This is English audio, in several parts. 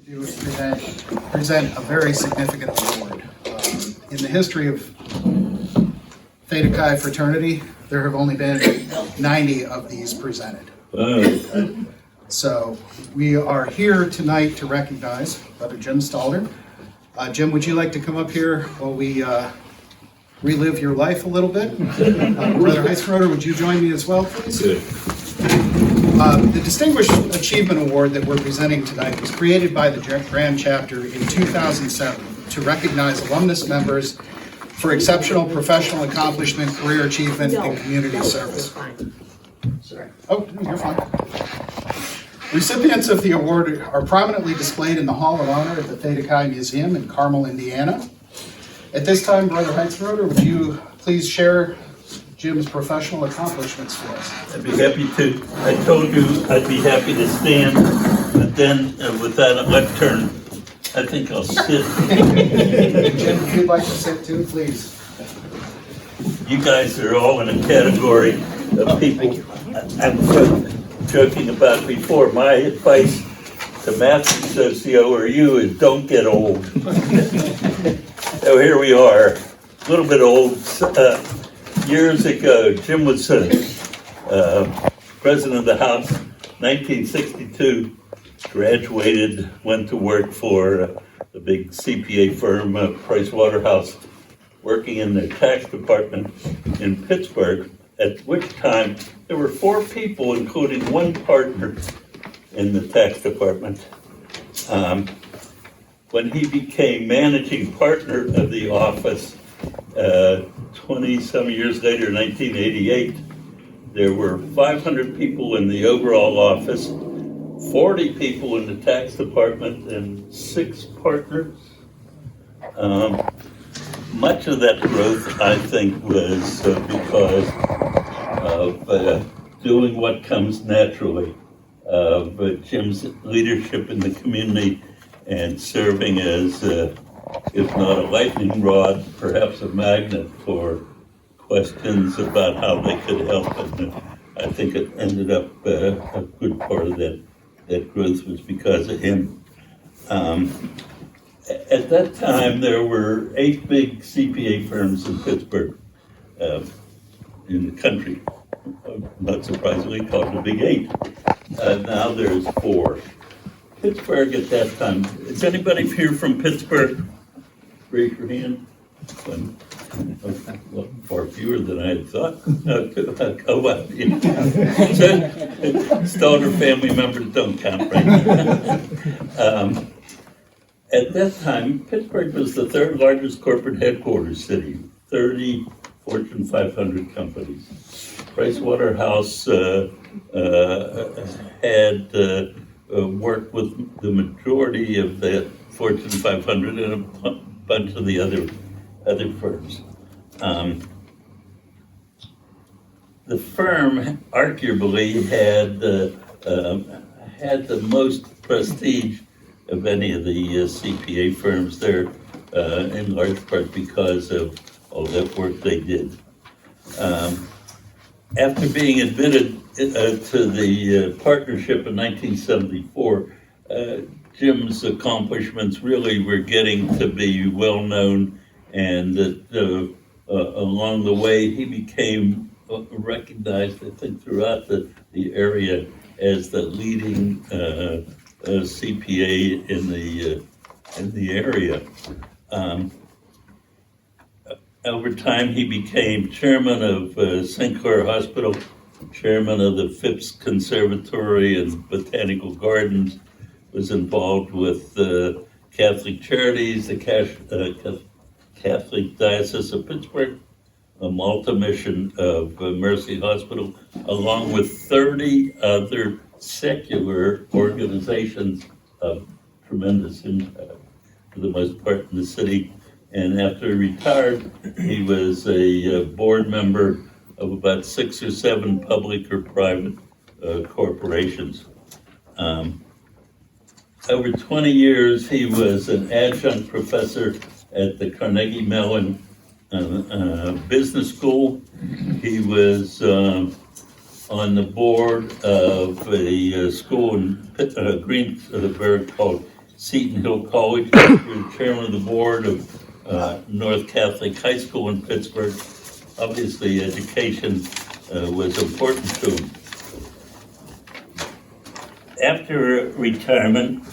do is present a very significant award. In the history of Theta Chi fraternity, there have only been 90 of these presented. So we are here tonight to recognize Brother Jim Stalder. Jim, would you like to come up here while we relive your life a little bit? Brother Heitzenroder, would you join me as well, please? Good. The Distinguished Achievement Award that we're presenting tonight was created by the Grand Chapter in 2007 to recognize alumnus members for exceptional professional accomplishment, career achievement, and community service. Oh, you're fine. Recipients of the award are prominently displayed in the Hall of Honor at the Theta Chi Museum in Carmel, Indiana. At this time, Brother Heitzenroder, would you please share Jim's professional accomplishments for us? I'd be happy to. I told you I'd be happy to stand, but then with that lectern, I think I'll sit. Jim, if you'd like to sit too, please. You guys are all in a category of people I'm joking about before. My advice to math socio or you is don't get old. So here we are, a little bit old. Years ago, Jim was president of the House, 1962, graduated, went to work for the big CPA firm, Price Waterhouse, working in the tax department in Pittsburgh, at which time there were 4 people, including 1 partner in the tax department. When he became managing partner of the office, 20-some years later, 1988, there were 500 people in the overall office, 40 people in the tax department, and 6 partners. Much of that growth, I think, was because of doing what comes naturally, of Jim's leadership in the community and serving as if not a lightning rod, perhaps a magnet for questions about how they could help. And I think it ended up a good part of that growth was because of him. At that time, there were 8 big CPA firms in Pittsburgh, in the country. Not surprisingly, called the Big 8. Now there's 4. Pittsburgh at that time. Is anybody here from Pittsburgh? Raise your hand. Well, far fewer than I had thought. Stalder family members don't count right now. At that time, Pittsburgh was the 3rd largest corporate headquarters city, 30 Fortune 500 companies. Price Waterhouse had worked with the majority of the Fortune 500 and a bunch of the other firms. The firm arguably had the most prestige of any of the CPA firms there, in large part because of all that work they did. After being admitted to the partnership in 1974, Jim's accomplishments really were getting to be well known, and that along the way he became recognized, I think, throughout the area as the leading CPA in the area. Over time, he became chairman of St. Clair Hospital, chairman of the Phipps Conservatory and Botanical Gardens, was involved with Catholic Charities, the Catholic Diocese of Pittsburgh, a Malta mission of Mercy Hospital, along with 30 other secular organizations of tremendous impact, for the most part in the city. And after he retired, he was a board member of about 6 or 7 public or private corporations. Over 20 years, he was an adjunct professor at the Carnegie Mellon Business School. He was on the board of a school in Greensburg called Seton Hill College, you're chairman of the board of North Catholic High School in Pittsburgh. Obviously, education was important to him. After retirement,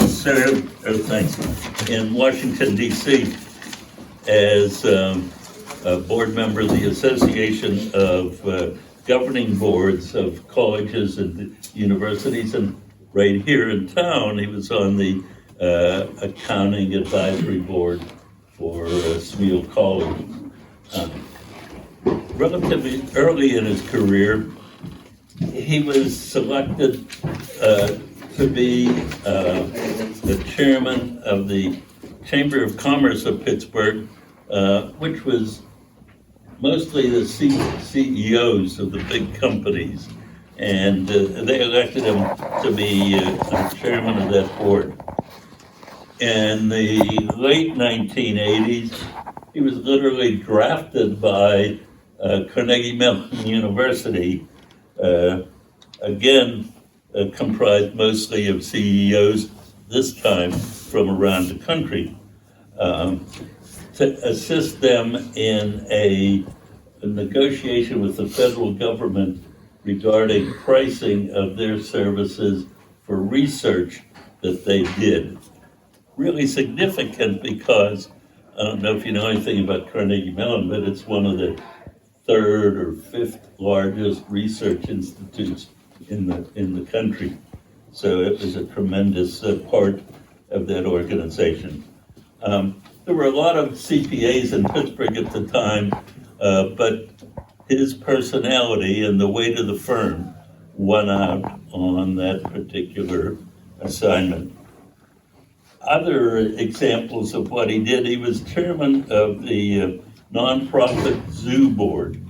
served in Washington, D.C. as a board member of the Association of Governing Boards of Colleges and Universities, and right here in town, he was on the Accounting Advisory Board for Smeal College. Relatively early in his career, he was selected to be the chairman of the Chamber of Commerce of Pittsburgh, which was mostly the CEOs of the big companies, and they elected him to be chairman of that board. In the late 1980s, he was literally drafted by Carnegie Mellon University, again comprised mostly of CEOs, this time from around the country, to assist them in a negotiation with the federal government regarding pricing of their services for research that they did. Really significant because, I don't know if you know anything about Carnegie Mellon, but it's one of the third or fifth largest research institutes in the country. So it was a tremendous part of that organization. There were a lot of CPAs in Pittsburgh at the time, but his personality and the weight of the firm won out on that particular assignment. Other examples of what he did, he was chairman of the nonprofit zoo board.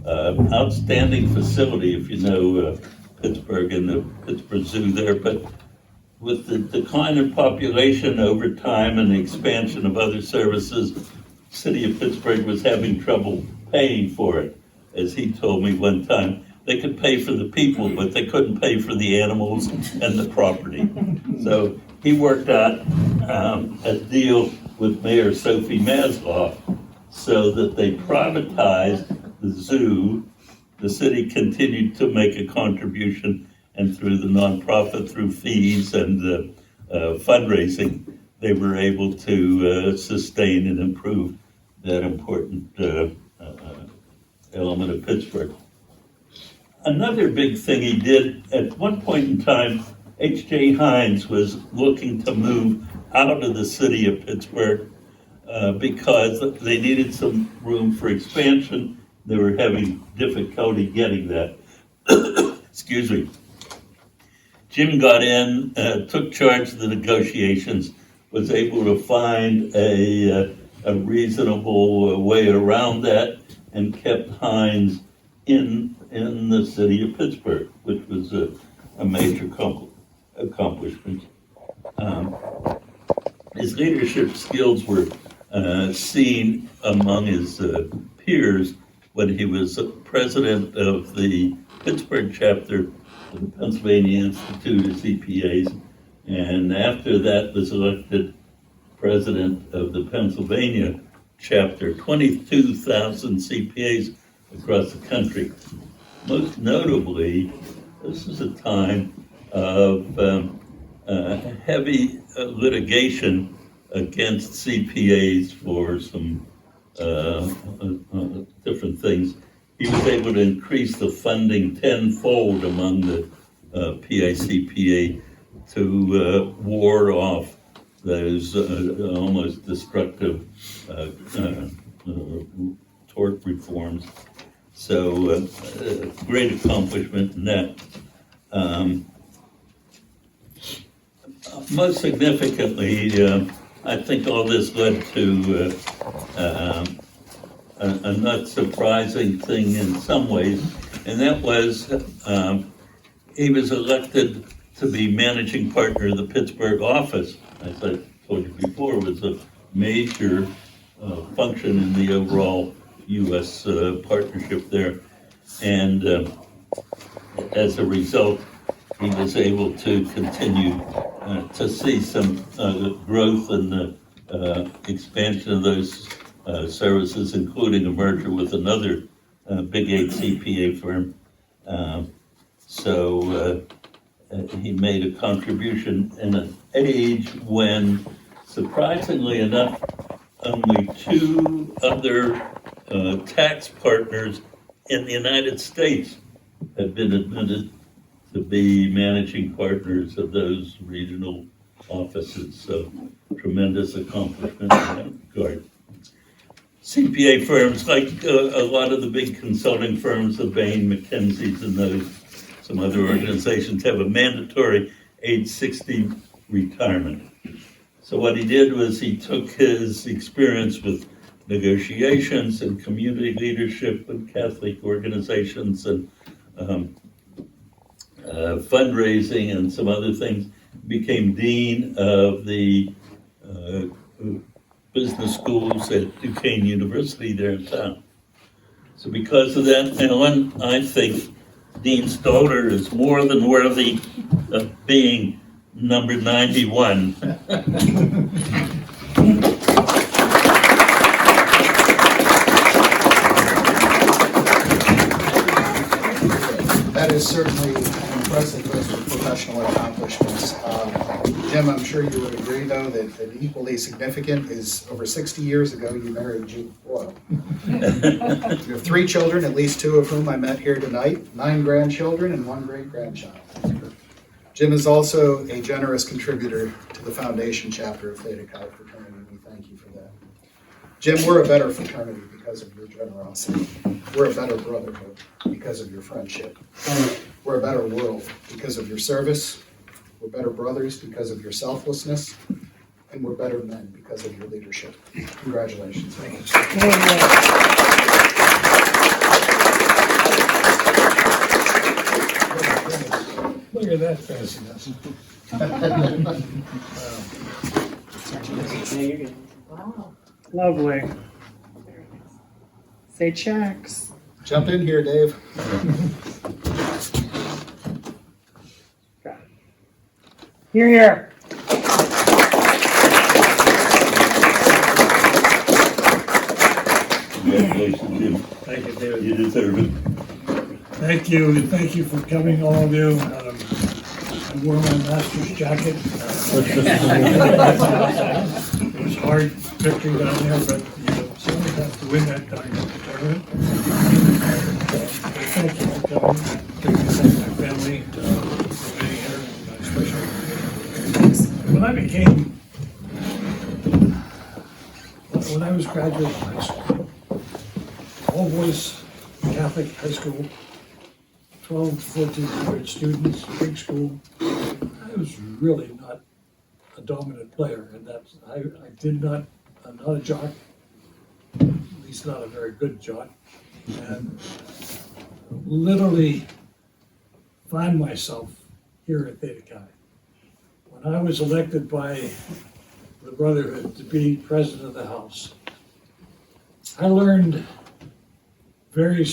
Outstanding facility, if you know Pittsburgh and the Pittsburgh Zoo there, but with the decline in population over time and the expansion of other services, the city of Pittsburgh was having trouble paying for it. As he told me one time, they could pay for the people, but they couldn't pay for the animals and the property. So he worked out a deal with Mayor Sophie Masloff so that they privatized the zoo. The city continued to make a contribution, and through the nonprofit, through fees and fundraising, they were able to sustain and improve that important element of Pittsburgh. Another big thing he did, at one point in time, H.J. Heinz was looking to move out of the city of Pittsburgh because they needed some room for expansion. They were having difficulty getting that. Excuse me. Jim got in, took charge of the negotiations, was able to find a reasonable way around that, and kept Heinz in the city of Pittsburgh, which was a major accomplishment. His leadership skills were seen among his peers when he was president of the Pittsburgh chapter of the Pennsylvania Institute of CPAs, and after that was elected president of the Pennsylvania chapter, 22,000 CPAs across the country. Most notably, this is a time of heavy litigation against CPAs for some different things. He was able to increase the funding tenfold among the PICPA to ward off those almost destructive tort reforms. So great accomplishment in that. Most significantly, I think all this led to a not surprising thing in some ways, and that was he was elected to be managing partner of the Pittsburgh office. As I told you before, it was a major function in the overall U.S. Partnership there. And as a result, he was able to continue to see some growth in the expansion of those services, including a merger with another Big 8 CPA firm. So he made a contribution in an age when, surprisingly enough, only 2 other tax partners in the United States have been admitted to be managing partners of those regional offices. So tremendous accomplishment in that regard. CPA firms, like a lot of the big consulting firms, the Bain, McKinsey's, and those, some other organizations have a mandatory age 60 retirement. So what he did was he took his experience with negotiations and community leadership with Catholic organizations and fundraising and some other things, became dean of the business schools at Duquesne University there in town. So because of that, Alan, I think Dean Stalder is more than worthy of being number 91. That is certainly an impressive list of professional accomplishments. Jim, I'm sure you would agree, though, that equally significant is over 60 years ago, you married Jean Boyle. You have 3 children, at least 2 of whom I met here tonight, 9 grandchildren, and 1 great-grandchild. Jim is also a generous contributor to the foundation chapter of Theta Chi fraternity. We thank you for that. Jim, we're a better fraternity because of your generosity. We're a better brotherhood because of your friendship. We're a better world because of your service. We're better brothers because of your selflessness. And we're better men because of your leadership. Congratulations. Thank you. Look at that fanciness. Wow. Lovely. Say checks. Jump in here, Dave. Got it. Here, here. Congratulations, Jim. Thank you, David. You deserve it. Thank you, and thank you for coming, all of you. I wore my master's jacket. It was hard victory down there, but you certainly have to win that tournament. Thank you for coming. Thank you to my family for being here, especially when I was graduating high school, all boys Catholic high school, 12 to 1,400 students, big school. I was really not a dominant player, and that's I'm not a jock, at least not a very good jock, and literally find myself here at Theta Chi. When I was elected by the Brotherhood to be president of the House, I learned very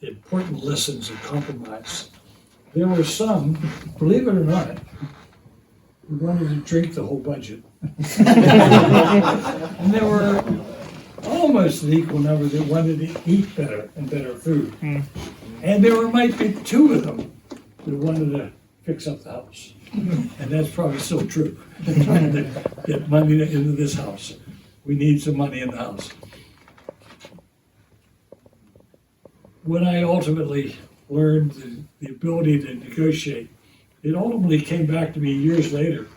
important lessons of compromise. There were some, believe it or not, who wanted to drink the whole budget. And there were almost an equal number that wanted to eat better and better food. And there might be 2 of them that wanted to fix up the house. And that's probably still true. Trying to get money into this house. We need some money in the house. When I ultimately learned the ability to negotiate, it ultimately came back to me years later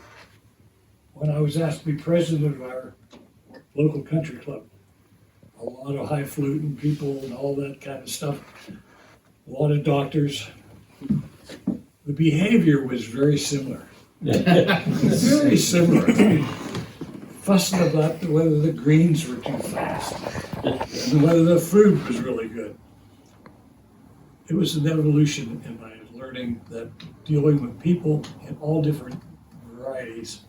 when I was asked to be president of our local country club. A lot of highfalutin people and all that kind of stuff, a lot of doctors. The behavior was very similar. Very similar. Fussing about whether the greens were too fast and whether the food was really good. It was an evolution in my learning that dealing with people in all different varieties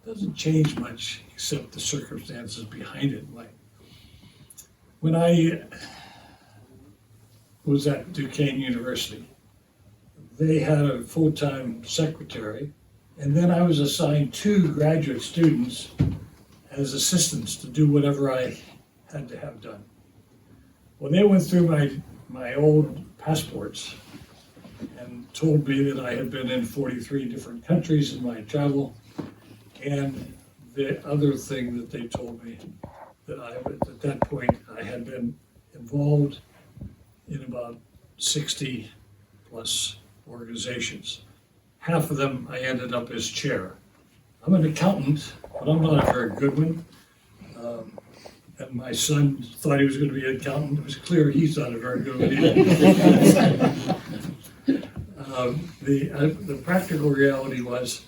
doesn't change much except the circumstances behind it. Like when I was at Duquesne University, they had a full-time secretary, and then I was assigned 2 graduate students as assistants to do whatever I had to have done. Well, they went through my old passports and told me that I had been in 43 different countries in my travel. And the other thing that they told me, that at that point, I had been involved in about 60 plus organizations. Half of them I ended up as chair. I'm an accountant, but I'm not a very good one. And my son thought he was going to be an accountant. It was clear he's not a very good one either. The practical reality was,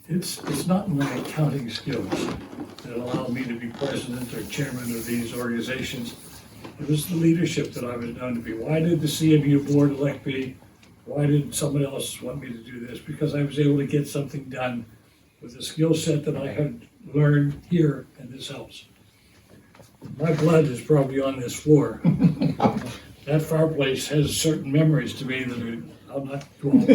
it's not my accounting skills that allowed me to be president or chairman of these organizations. It was the leadership that I was known to be. Why did the CMU board elect me? Why did someone else want me to do this? Because I was able to get something done with the skill set that I had learned here in this house. My blood is probably on this floor. That fireplace has certain memories to me that I'll not go on.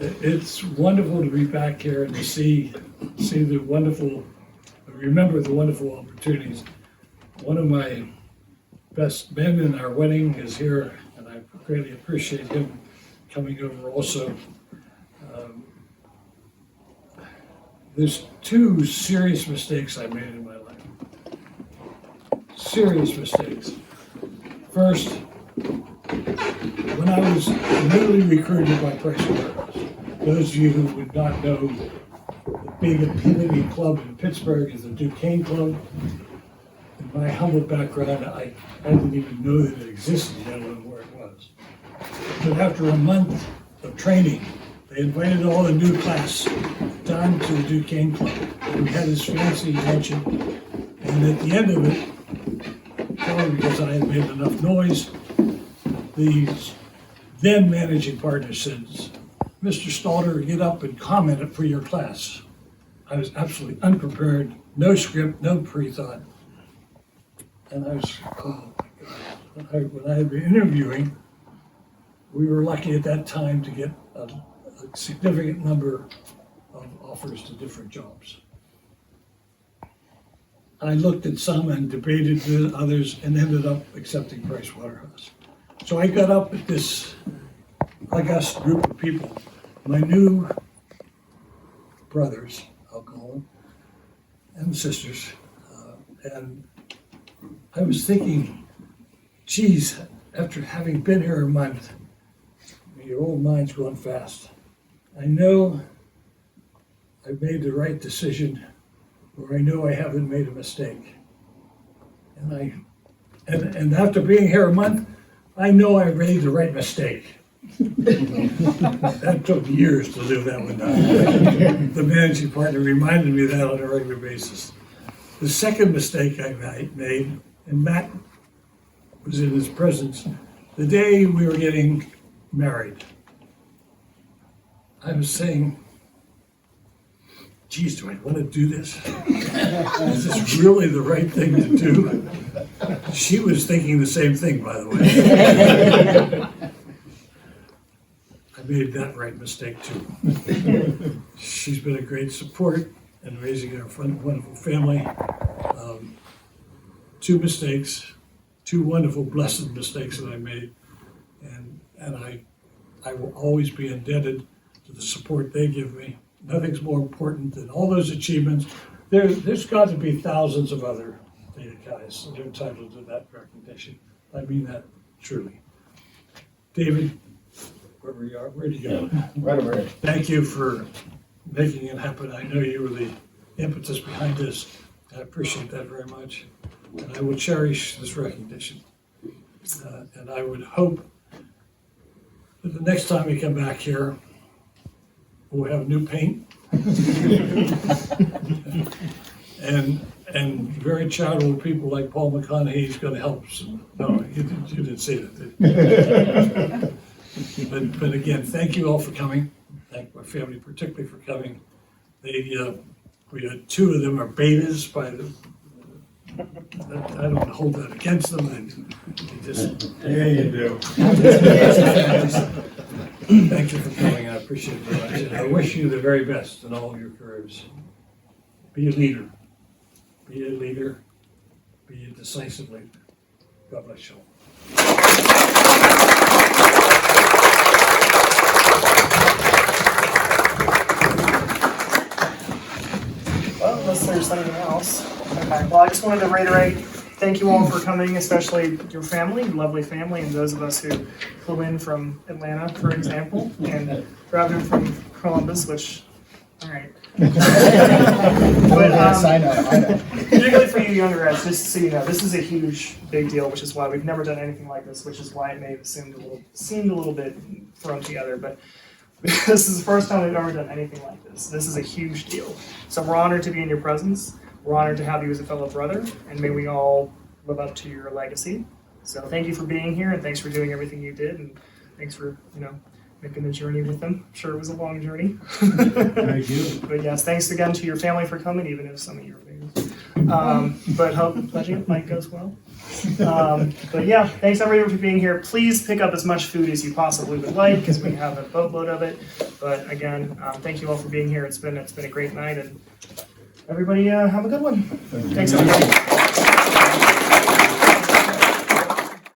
It's wonderful to be back here and to see the wonderful, remember the wonderful opportunities. One of my best men in our wedding is here, and I greatly appreciate him coming over also. There's 2 serious mistakes I made in my life. Serious mistakes. First, when I was newly recruited by Pricewaterhouse, those of you who would not know, the big affinity club in Pittsburgh is the Duquesne Club. In my humble background, I didn't even know that it existed, let alone where it was. But after a month of training, they invited all the new class down to the Duquesne Club. And we had this fancy luncheon, and at the end of it, probably because I had made enough noise, the then managing partner said, "Mr. Stalder, get up and comment for your class." I was absolutely unprepared, no script, no pre-thought. And I was, oh my God. When I had been interviewing, we were lucky at that time to get a significant number of offers to different jobs. I looked at some and debated with others and ended up accepting Pricewaterhouse. So I got up at this august group of people, my new brothers, I'll call them, and sisters, and I was thinking, geez, after having been here a month, your old mind's going fast. I know I've made the right decision, or I know I haven't made a mistake. And after being here a month, I know I made the right mistake. That took years to live that one down. The managing partner reminded me of that on a regular basis. The second mistake I made, and Matt was in his presence, the day we were getting married. I was saying, geez, do I want to do this? Is this really the right thing to do? She was thinking the same thing, by the way. I made that right mistake too. She's been a great support in raising our wonderful family. 2 mistakes, 2 wonderful, blessed mistakes that I made. And I will always be indebted to the support they give me. Nothing's more important than all those achievements. There's got to be thousands of other Theta guys that are entitled to that recognition. I mean that truly. David, wherever you are, where'd you go? Right over here. Thank you for making it happen. I know you were the impetus behind this. I appreciate that very much. And I will cherish this recognition. And I would hope that the next time we come back here, we'll have new paint. and very charitable people like Paul McConaughey is going to help. No, you didn't say that, did you? But again, thank you all for coming. Thank my family particularly for coming. We had 2 of them are betas by the I don't hold that against them, and just. Yeah, you do. Thank you for coming, I appreciate it very much, and I wish you the very best in all of your careers. Be a leader. Be a leader. Be a decisive leader. God bless you all. Well, unless there's anything else. Okay, well, I just wanted to reiterate, thank you all for coming, especially your family, lovely family, and those of us who flew in from Atlanta, for example, and driving from Columbus, which, all right. But, Yes, I know. particularly for you younger guys, just so you know, this is a huge, big deal, which is why we've never done anything like this, which is why it may have seemed a little bit thrown together, but this is the first time we've ever done anything like this. This is a huge deal. So we're honored to be in your presence. We're honored to have you as a fellow brother, and may we all live up to your legacy. So thank you for being here, and thanks for doing everything you did, and thanks for, making the journey with them. I'm sure it was a long journey. Thank you. But yes, thanks again to your family for coming, even if some of you are busy. But hope pledging Mike goes well. But yeah, thanks everyone for being here. Please pick up as much food as you possibly would like, because we have a boatload of it. But again, thank you all for being here. It's been a great night, and everybody have a good one. Thanks everybody.